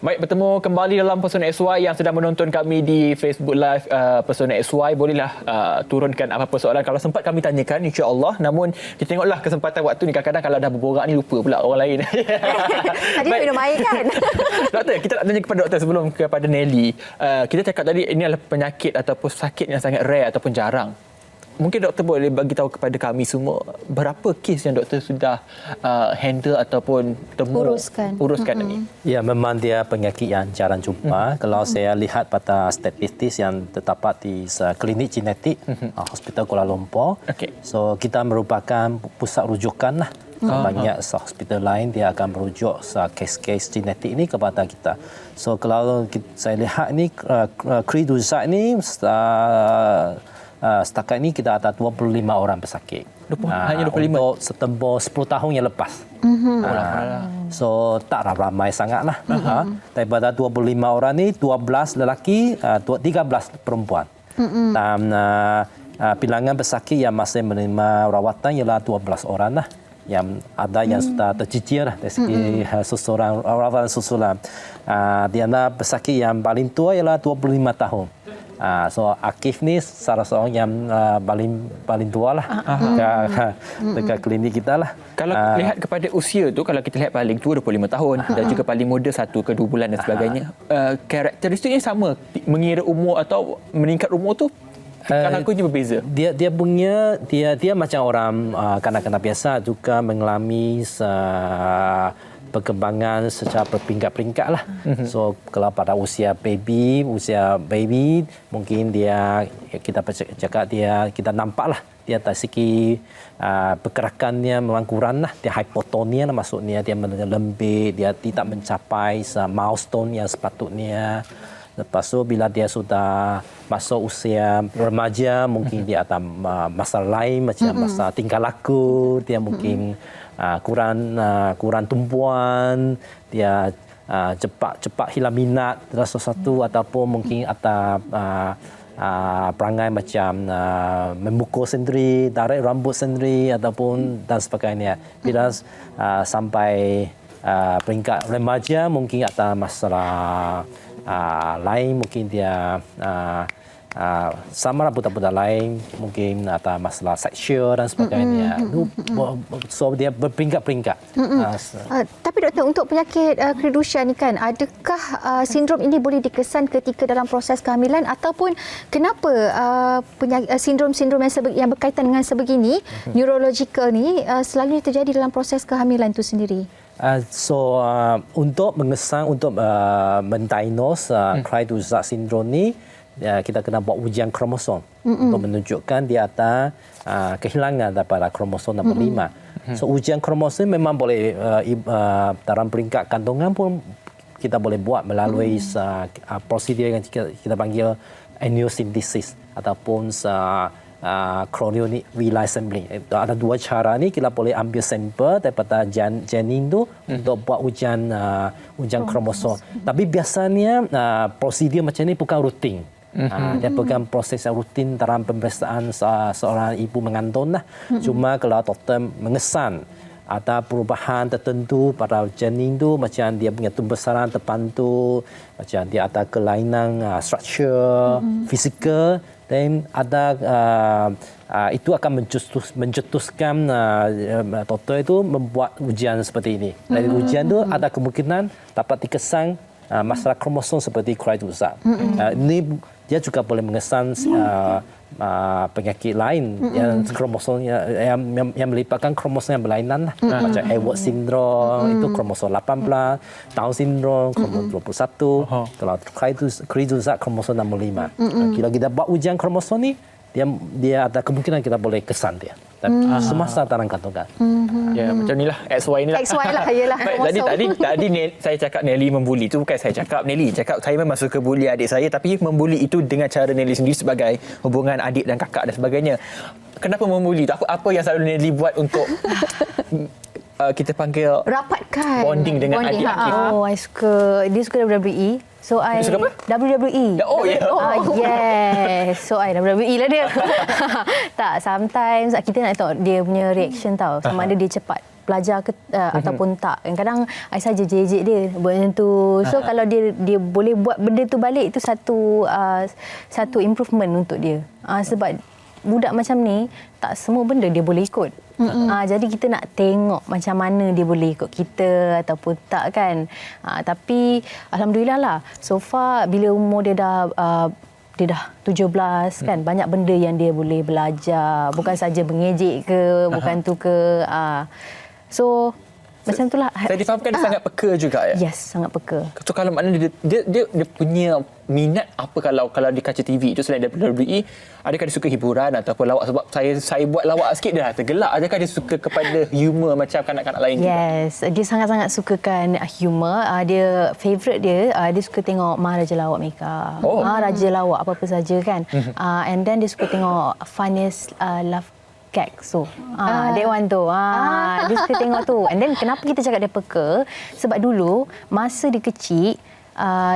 Baik, bertemu kembali dalam Persona XY yang sedang menonton kami di Facebook Live Persona XY. Bolehlah turunkan apa-apa soalan kalau sempat kami tanyakan, insya-Allah. Namun kita tengoklah kesempatan waktu ni, kadang-kadang kalau dah berborak ni lupa pula orang lain. Tadi minum air kan? Doktor, kita nak tanya kepada doktor sebelum kepada Nelly. Kita cakap tadi ini adalah penyakit ataupun sakit yang sangat rare ataupun jarang. Mungkin doktor boleh bagi tahu kepada kami semua berapa kes yang doktor sudah handle ataupun uruskan ini? Ya, memang dia penyakit yang jarang jumpa. Kalau saya lihat pada statistik yang terdapat di klinik genetik Hospital Kuala Lumpur. So kita merupakan pusat rujukan lah. Banyak hospital lain dia akan merujuk kes-kes genetik ini kepada kita. So kalau saya lihat ni Kriduzat ni setakat ini kita ada 25 orang pesakit. Hanya 25? Untuk setembur 10 tahun yang lepas. So tak ramai sangatlah. Daripada 25 orang ni 12 lelaki, 13 perempuan. Dan bilangan pesakit yang masih menerima rawatan ialah 12 orang lah. Yang ada yang sudah tercicir lah dari segi susulan, rawatan susulan. Di antara pesakit yang paling tua ialah 25 tahun. So Akif ni salah seorang yang paling tua lah dekat klinik kita lah. Kalau lihat kepada usia tu, kalau kita lihat paling tua 25 tahun dan juga paling muda 1 ke 2 bulan dan sebagainya, karakteristiknya sama, mengira umur atau meningkat umur tu kanak-kanaknya berbeza. Dia macam orang kanak-kanak biasa juga mengalami perkembangan secara berperingkat-peringkat lah. So kalau pada usia baby mungkin kita cakap kita nampak lah dia dari segi pergerakannya memang kurang lah. Dia hypotonia lah, maksudnya dia lembik, dia tidak mencapai milestone yang sepatutnya. Lepas tu bila dia sudah masuk usia remaja, mungkin dia ada masalah lain macam masalah tingkah laku, dia mungkin kurang tumpuan, dia cepat hilang minat dalam sesuatu, ataupun mungkin ada perangai macam memukul sendiri, tarik rambut sendiri ataupun dan sebagainya. Bila sampai peringkat remaja mungkin ada masalah lain, mungkin dia sama lah budak-budak lain, mungkin ada masalah seksual dan sebagainya. So dia berperingkat-peringkat. Tapi doktor, untuk penyakit Kriduzat ni kan, adakah sindrom ini boleh dikesan ketika dalam proses kehamilan, ataupun kenapa sindrom-sindrom yang berkaitan dengan sebegini neurological ni selalunya terjadi dalam proses kehamilan itu sendiri? Untuk mengesan, untuk mendiagnose Kriduzat syndrome ni, kita kena buat ujian kromosom untuk menunjukkan dia ada kehilangan daripada kromosom nombor 5. So ujian kromosom memang boleh dalam peringkat kandungan pun kita boleh buat melalui prosedur yang kita panggil amniocentesis ataupun chorionic reassembly. Ada 2 cara ni, kita boleh ambil sampel daripada janin tu untuk buat ujian kromosom. Tapi biasanya prosedur macam ni bukan rutin. Dia bukan proses yang rutin dalam pemeriksaan seorang ibu mengandung lah. Cuma kalau doktor mengesan ada perubahan tertentu pada janin tu, macam dia punya tumbesaran depan tu, macam dia ada kelainan struktur fizikal, dan ada itu akan mencetuskan doktor itu membuat ujian seperti ini. Dari ujian tu ada kemungkinan dapat dikesan masalah kromosom seperti Kriduzat. Ini dia juga boleh mengesan penyakit lain yang kromosom yang melibatkan kromosom yang berlainan lah. Macam Edwards syndrome itu kromosom 18, Down syndrome kromosom 21, kalau Kriduzat kromosom 65. Kalau kita buat ujian kromosom ni, dia ada kemungkinan kita boleh kesan dia. Semasa dalam kandungan. Ya, macam inilah XY inilah. XY lah, yalah. Tadi saya cakap Nelly membuli, itu bukan saya cakap Nelly. Cakap saya memang suka buli adik saya, tapi membuli itu dengan cara Nelly sendiri sebagai hubungan adik dan kakak dan sebagainya. Kenapa membuli? Apa yang selalu Nelly buat untuk kita panggil rapatkan bonding dengan adik Akif? Dia suka WWE. So I suka apa? WWE. Oh ya. Yeah. Yes. So I WWE lah dia. Tak, sometimes kita nak tahu dia punya reaction tahu. Sama ada dia cepat belajar ke ataupun tak. Kadang-kadang I saja jejek dia buat macam tu. So kalau dia boleh buat benda tu balik, itu satu improvement untuk dia. Sebab budak macam ni tak semua benda dia boleh ikut. Jadi kita nak tengok macam mana dia boleh ikut kita ataupun tak kan. Tapi alhamdulillah lah, so far bila umur dia dah 17 kan, banyak benda yang dia boleh belajar, bukan saja mengejek ke, bukan tu ke. So macam itulah. Saya difahamkan dia sangat peka juga ya. Yes, sangat peka. So kalau maknanya dia punya minat apa kalau di kaca TV itu selain daripada WWE, adakah dia suka hiburan ataupun lawak? Sebab saya buat lawak sikit dia dah tergelak. Adakah dia suka kepada humor macam kanak-kanak lain juga? Yes, dia sangat-sangat sukakan humor. Dia favourite dia suka tengok Maharaja Lawak Meka. Raja Lawak apa-apa saja kan. And then dia suka tengok funniest love gag. So that one tu. Dia suka tengok tu. And then kenapa kita cakap dia peka? Sebab dulu masa dia kecil,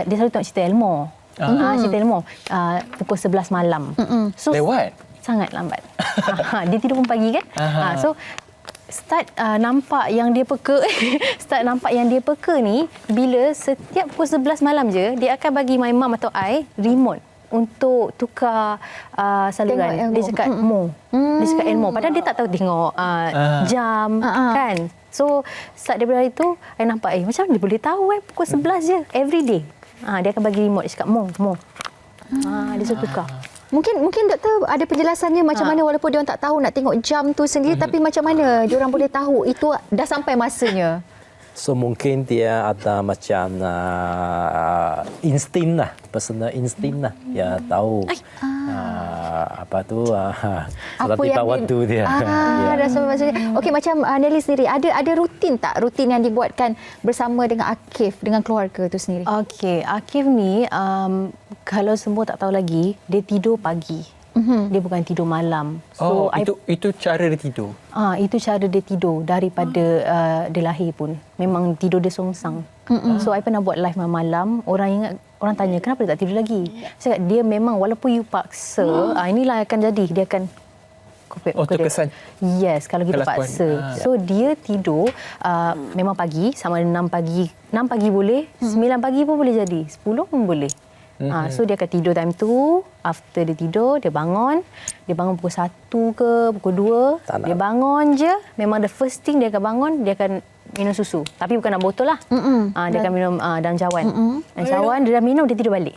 dia selalu tengok cerita Elmo. Cerita Elmo pukul 11 malam. So Lewat? sangat lambat. Dia tidur pun pagi kan. So start nampak yang dia peka. Start nampak yang dia peka ni bila setiap pukul 11 malam je dia akan bagi my mum atau I remote untuk tukar saluran. Dia cakap Mo. Dia cakap Elmo. Padahal dia tak tahu tengok jam kan. So start daripada hari tu, I nampak macam dia boleh tahu pukul 11 je every day. Dia akan bagi remote. Dia cakap Mo. Dia suruh tukar. Mungkin doktor ada penjelasannya macam mana, walaupun dia orang tak tahu nak tengok jam tu sendiri, tapi macam mana dia orang boleh tahu itu dah sampai masanya. So mungkin dia ada macam insting lah, personal insting lah. Dia tahu apa tu apa yang waktu dia. Dah sampai masanya. Okey, macam Nelly sendiri ada rutin tak? Rutin yang dibuatkan bersama dengan Akif, dengan keluarga tu sendiri? Okey, Akif ni kalau semua tak tahu lagi, dia tidur pagi. Dia bukan tidur malam. So itu cara dia tidur. Itu cara dia tidur daripada dia lahir pun. Memang tidur dia songsang. So I pernah buat live malam, orang tanya kenapa dia tak tidur lagi. Saya cakap dia memang walaupun you paksa, inilah akan jadi, dia akan terkesan. Yes, kalau kita paksa. So dia tidur memang pagi, sama ada 6 pagi boleh, 9 pagi pun boleh jadi, 10 pun boleh. So dia akan tidur time tu. After dia tidur, dia bangun pukul 1 ke pukul 2. Dia bangun je, memang the first thing dia akan bangun, dia akan minum susu. Tapi bukan dalam botol lah. Dia akan minum dalam cawan. Dalam cawan, dia dah minum, dia tidur balik.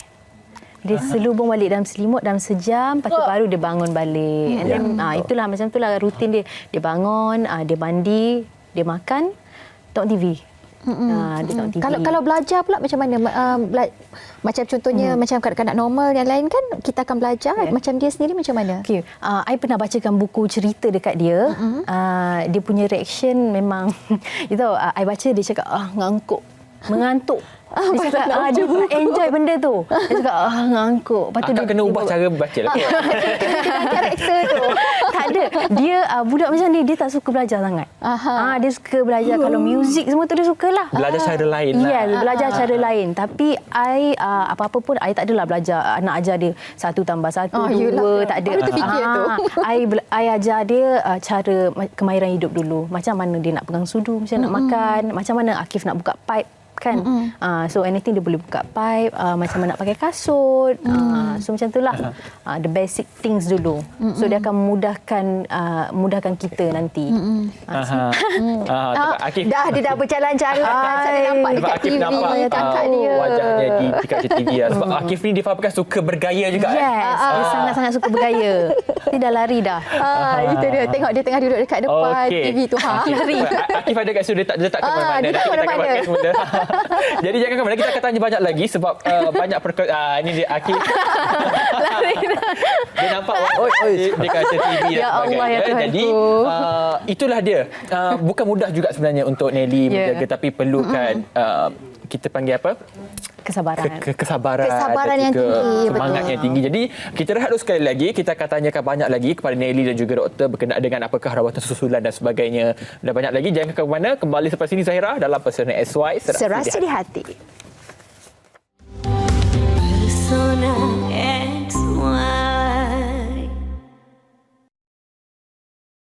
Dia selubung balik dalam selimut dalam sejam, lepas tu baru dia bangun balik. And then, itulah macam itulah rutin dia. Dia bangun, dia mandi, dia makan, tengok TV. Dia tengok TV. Kalau belajar pula macam mana? Macam contohnya macam kanak-kanak normal yang lain kan, kita akan belajar. Macam dia sendiri macam mana? Okay. I pernah bacakan buku cerita dekat dia. Dia punya reaction memang you tahu, I baca dia cakap mengantuk. Dia cakap dia enjoy benda tu. Dia cakap ngantuk. Lepas tu dia kena ubah cara baca lah. Karakter tu. Tak ada. Dia budak macam ni, dia tak suka belajar sangat. Dia suka belajar kalau muzik semua tu dia sukalah. Belajar cara lain lah. Ya, belajar cara lain. Tapi I apa-apa pun I tak adalah belajar nak ajar dia 1 tambah 1 2, tak ada. Baru terfikir tu. I ajar dia cara kemahiran hidup dulu. Macam mana dia nak pegang sudu, macam nak makan, macam mana Akif nak buka pipe kan. So anything dia boleh buka pipe, macam mana nak pakai kasut. So macam itulah the basic things dulu. So dia akan mudahkan kita nanti. Akif Dia dah berjalan-jalan. Saya nampak dekat Akif TV nampak dia. wajahnya di kaca TV lah. Sebab Akif ni difahamkan suka bergaya juga. Yes, dia sangat-sangat suka bergaya. Dia dah lari dah. Itu dia. Tengok dia tengah duduk dekat depan TV tu. Lari. Akif ada kat situ, dia tak ke mana-mana. Dia tak ke mana-mana. Jadi jangan ke mana, kita akan tanya banyak lagi sebab banyak ini dia Akif. Dia nampak dia kaca TV Ya Allah, ya Tuhanku. Jadi itulah dia. Bukan mudah juga sebenarnya untuk Nelly menjaga, tapi perlukan kita panggil apa? Kesabaran. Kesabaran yang tinggi. Semangat yang tinggi. Jadi kita rehat dulu sekali lagi. Kita akan tanyakan banyak lagi kepada Nelly dan juga doktor berkenaan dengan apakah rawatan susulan dan sebagainya. Dan banyak lagi. Jangan ke mana. Kembali selepas ini Zahira dalam Persona SY Serasi di hati. Persona XY.